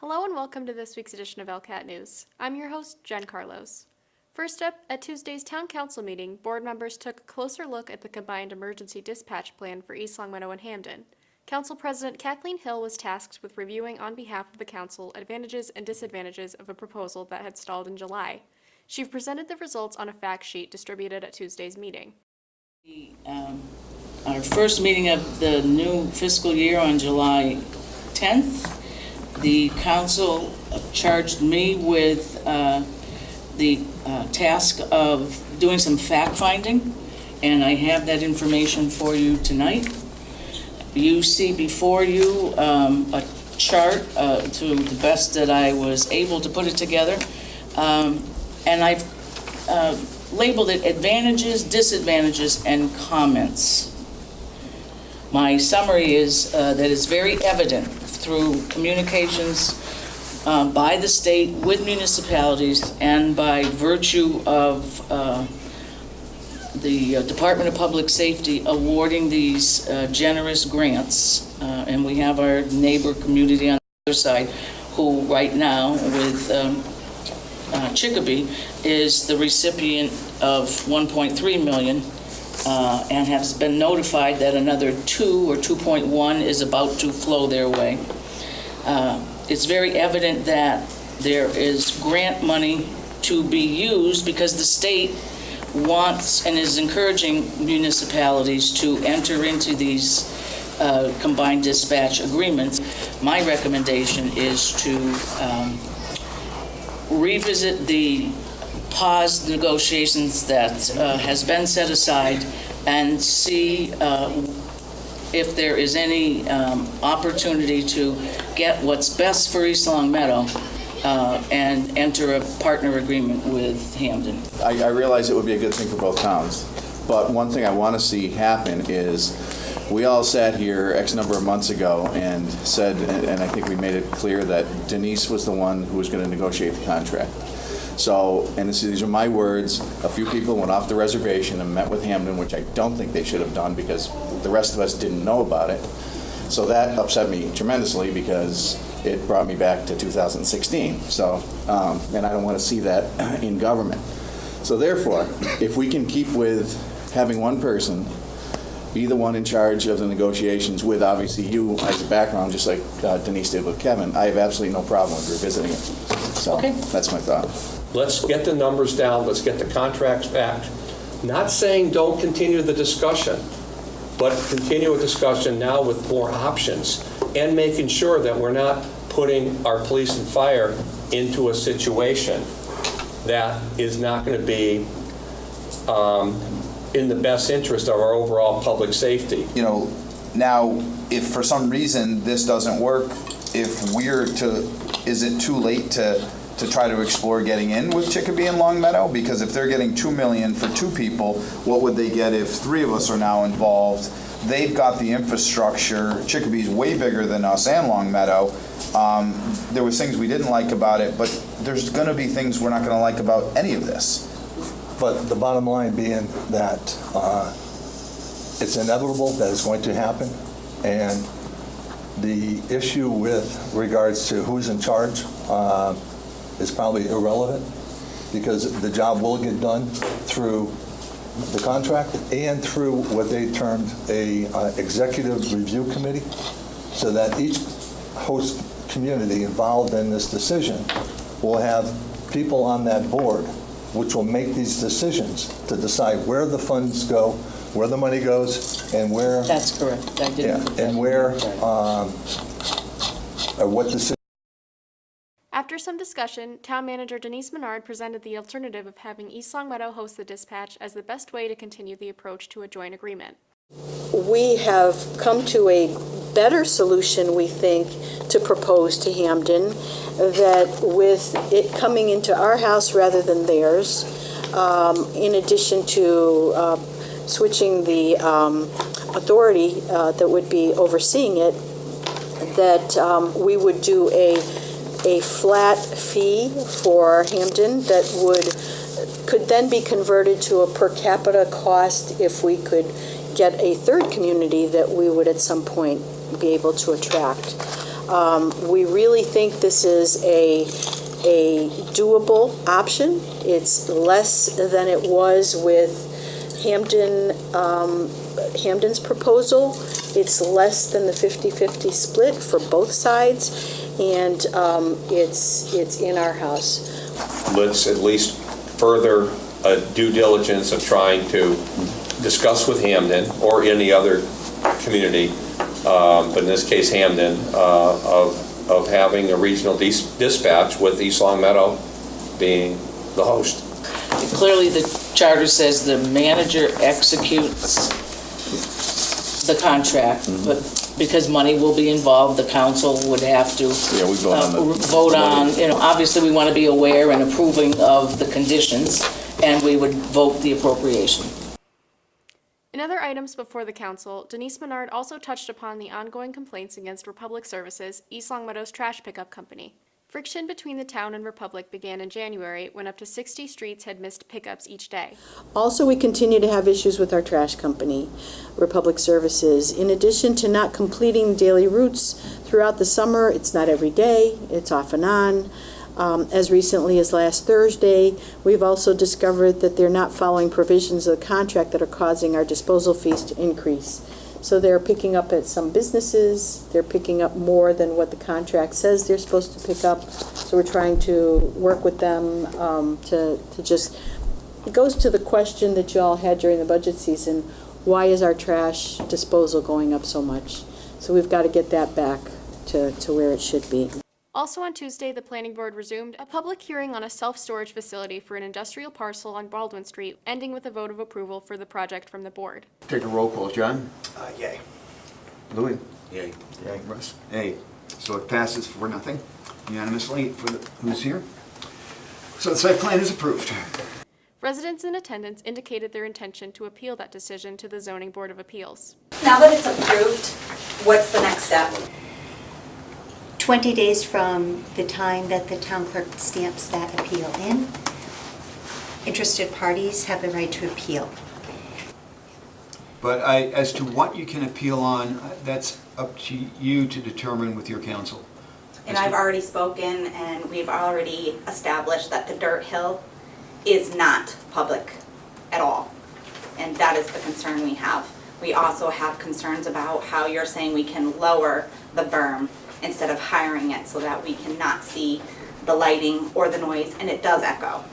Hello and welcome to this week's edition of ELCAT News. I'm your host, Jen Carlos. First up, at Tuesday's Town Council meeting, board members took a closer look at the combined emergency dispatch plan for East Longmeadow and Hamden. Council President Kathleen Hill was tasked with reviewing on behalf of the council advantages and disadvantages of a proposal that had stalled in July. She presented the results on a fact sheet distributed at Tuesday's meeting. Our first meeting of the new fiscal year on July 10th, the council charged me with the task of doing some fact-finding, and I have that information for you tonight. You see before you a chart to the best that I was able to put it together, and I've labeled it advantages, disadvantages, and comments. My summary is that it's very evident through communications by the state with municipalities and by virtue of the Department of Public Safety awarding these generous grants. And we have our neighbor community on the other side who right now with Chicopee is the recipient of $1.3 million and has been notified that another 2 or 2.1 is about to flow their way. It's very evident that there is grant money to be used because the state wants and is encouraging municipalities to enter into these combined dispatch agreements. My recommendation is to revisit the paused negotiations that has been set aside and see if there is any opportunity to get what's best for East Longmeadow and enter a partner agreement with Hamden. I realize it would be a good thing for both towns, but one thing I want to see happen is we all sat here X number of months ago and said, and I think we made it clear that Denise was the one who was going to negotiate the contract. So, and these are my words, a few people went off the reservation and met with Hamden, which I don't think they should have done because the rest of us didn't know about it. So that upset me tremendously because it brought me back to 2016. So, and I don't want to see that in government. So therefore, if we can keep with having one person be the one in charge of the negotiations with obviously you as a background, just like Denise did with Kevin, I have absolutely no problem with revisiting it. So okay. That's my thought. Let's get the numbers down. Let's get the contracts back. Not saying don't continue the discussion, but continue a discussion now with more options and making sure that we're not putting our police and fire into a situation that is not going to be in the best interest of our overall public safety. You know, now, if for some reason this doesn't work, if we're to, is it too late to try to explore getting in with Chicopee and Longmeadow? Because if they're getting $2 million for 2 people, what would they get if 3 of us are now involved? They've got the infrastructure. Chicopee's way bigger than us and Longmeadow. There was things we didn't like about it, but there's going to be things we're not going to like about any of this. But the bottom line being that it's inevitable that it's going to happen, and the issue with regards to who's in charge is probably irrelevant because the job will get done through the contract and through what they termed a executive review committee, so that each host community involved in this decision will have people on that board which will make these decisions to decide where the funds go, where the money goes, and where. That's correct. I didn't. Yeah, and where, what decision. After some discussion, Town Manager Denise Menard presented the alternative of having East Longmeadow host the dispatch as the best way to continue the approach to a joint agreement. We have come to a better solution, we think, to propose to Hamden, that with it coming into our house rather than theirs, in addition to switching the authority that would be overseeing it, that we would do a flat fee for Hamden that could then be converted to a per capita cost if we could get a third community that we would at some point be able to attract. We really think this is a doable option. It's less than it was with Hamden's proposal. It's less than the 50-50 split for both sides, and it's in our house. Let's at least further due diligence of trying to discuss with Hamden or any other community, but in this case Hamden, of having a regional dispatch with East Long Meadow being the host. Clearly, the charter says the manager executes the contract, but because money will be involved, the council would have to Yeah, we vote on the vote on, obviously we want to be aware and approving of the conditions, and we would vote the appropriation. In other items before the council, Denise Menard also touched upon the ongoing complaints against Republic Services, East Long Meadow's trash pickup company. Friction between the town and Republic began in January when up to 60 streets had missed pickups each day. Also, we continue to have issues with our trash company, Republic Services. In addition to not completing daily routes throughout the summer, it's not every day, it's off and on. As recently as last Thursday, we've also discovered that they're not following provisions of the contract that are causing our disposal fees to increase. So they're picking up at some businesses, they're picking up more than what the contract says they're supposed to pick up. So we're trying to work with them to just, it goes to the question that you all had during the budget season, why is our trash disposal going up so much? So we've got to get that back to where it should be. Also on Tuesday, the planning board resumed a public hearing on a self-storage facility for an industrial parcel on Baldwin Street, ending with a vote of approval for the project from the board. Take a roll call. John? Yay. Louis? Yay. Yay. Russ? Yay. So it passes 4-0 unanimously for who's here. So the site plan is approved. Residents in attendance indicated their intention to appeal that decision to the Zoning Board of Appeals. Now that it's approved, what's the next step? 20 days from the time that the town clerk stamps that appeal in, interested parties have the right to appeal. But as to what you can appeal on, that's up to you to determine with your counsel. And I've already spoken and we've already established that the dirt hill is not public at all. And that is the concern we have. We also have concerns about how you're saying we can lower the berm instead of hiring it so that we cannot see the lighting or the noise, and it does echo.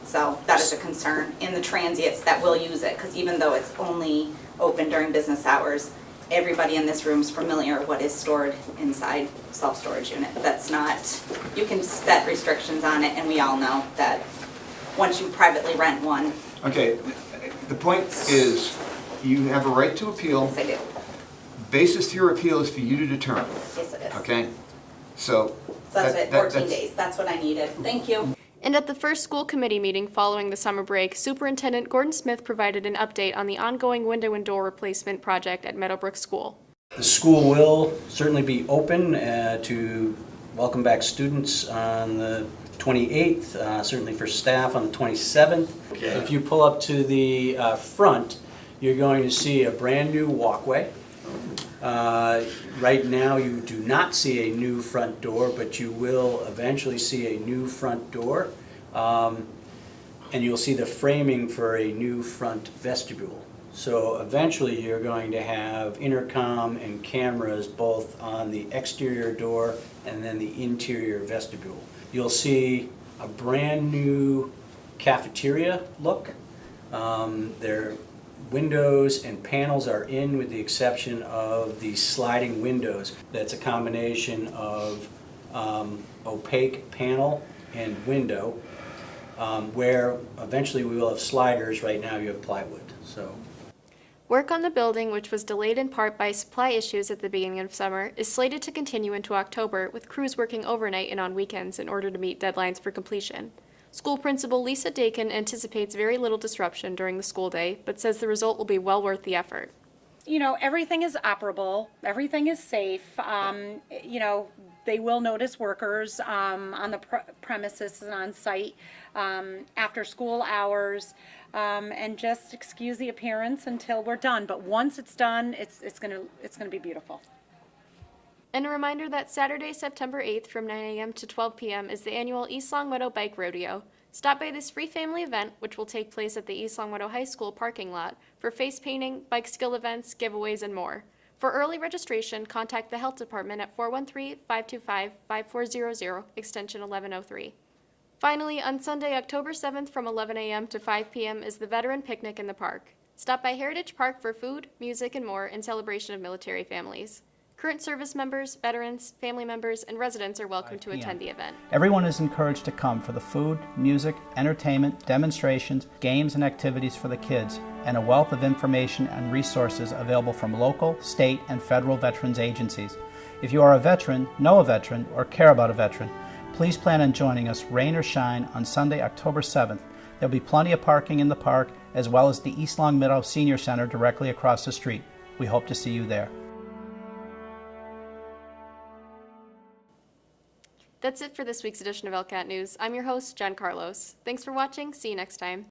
So that is a concern in the transients that will use it, because even though it's only open during business hours, everybody in this room is familiar with what is stored inside self-storage unit. That's not, you can set restrictions on it, and we all know that once you privately rent one. Okay, the point is, you have a right to appeal. Yes, I do. Basis to your appeal is for you to determine. Yes, it is. Okay? So that's it, 14 that's- days. That's what I needed. Thank you. And at the first school committee meeting following the summer break, Superintendent Gordon Smith provided an update on the ongoing window and door replacement project at Meadowbrook School. The school will certainly be open to welcome back students on the 28th, certainly for staff on the 27th. If you pull up to the front, you're going to see a brand-new walkway. Right now, you do not see a new front door, but you will eventually see a new front door. And you'll see the framing for a new front vestibule. So eventually, you're going to have intercom and cameras both on the exterior door and then the interior vestibule. You'll see a brand-new cafeteria look. Their windows and panels are in, with the exception of the sliding windows. That's a combination of opaque panel and window, where eventually we will have sliders. Right now you have plywood. So Work on the building, which was delayed in part by supply issues at the beginning of summer, is slated to continue into October, with crews working overnight and on weekends in order to meet deadlines for completion. School principal Lisa Dakin anticipates very little disruption during the school day, but says the result will be well worth the effort. You know, everything is operable, everything is safe. You know, they will notice workers on the premises and on site after school hours, and just excuse the appearance until we're done. But once it's done, it's gonna be beautiful. And a reminder that Saturday, September 8th from 9 a.m. to 12 p.m. is the annual East Longmeadow Bike Rodeo. Stop by this free family event, which will take place at the East Longmeadow High School parking lot, for face painting, bike skill events, giveaways, and more. For early registration, contact the Health Department at 413-525-5400, extension 1103. Finally, on Sunday, October 7th from 11 a.m. to 5 p.m. is the Veteran Picnic in the park. Stop by Heritage Park for food, music, and more in celebration of military families. Current service members, veterans, family members, and residents are welcome to attend the event. Everyone is encouraged to come for the food, music, entertainment, demonstrations, games, and activities for the kids, and a wealth of information and resources available from local, state, and federal veterans agencies. If you are a veteran, know a veteran, or care about a veteran, please plan on joining us, rain or shine, on Sunday, October 7th. There'll be plenty of parking in the park, as well as the East Longmeadow Senior Center directly across the street. We hope to see you there. That's it for this week's edition of ELCAT News. I'm your host, Jen Carlos. Thanks for watching. See you next time.